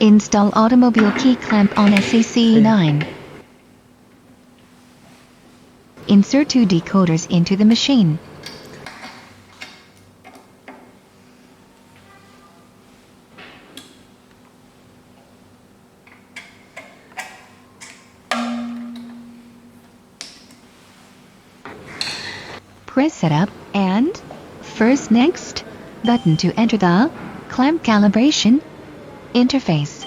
Install automobile key clamp on SAC9. Insert 2 decoders into the machine. Press Setup and first Next button to enter the clamp calibration interface.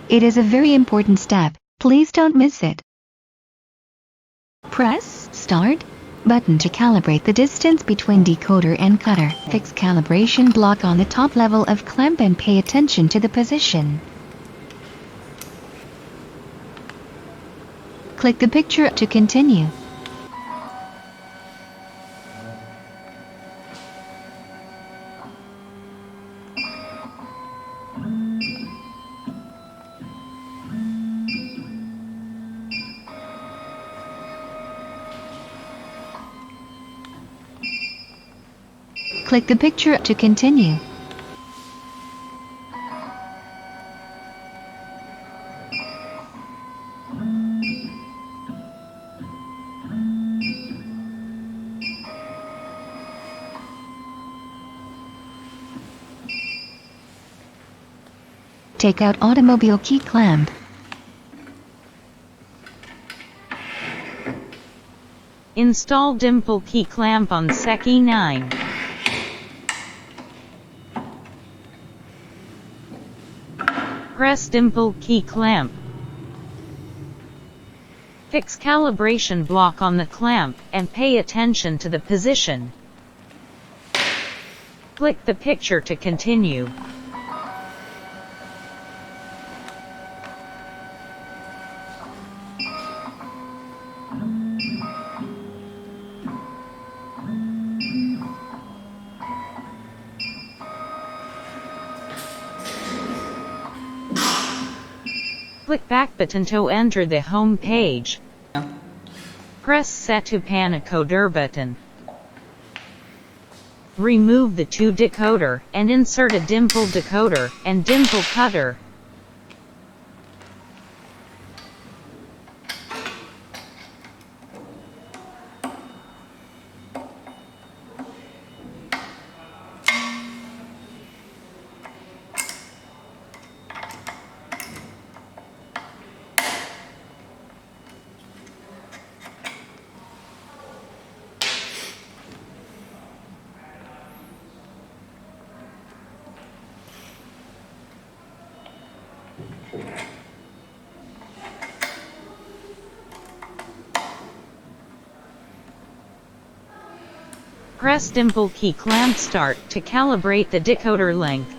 It is a very important step, please don't miss it. Press Start button to calibrate the distance between decoder and cutter. Fix calibration block on the top level of clamp and pay attention to the position. Click the picture to continue. Click the picture to continue. Take out automobile key clamp. Install dimple key clamp on SAC9. Press dimple key clamp. Fix calibration block on the clamp and pay attention to the position. Click the picture to continue. Click back button to enter the home page. Press Set to Pan Encoder button. Remove the 2 decoder and insert a dimple decoder and dimple cutter. Press dimple key clamp Start to calibrate the decoder length.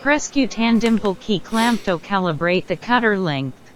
Press Q10 dimple key clamp to calibrate the cutter length.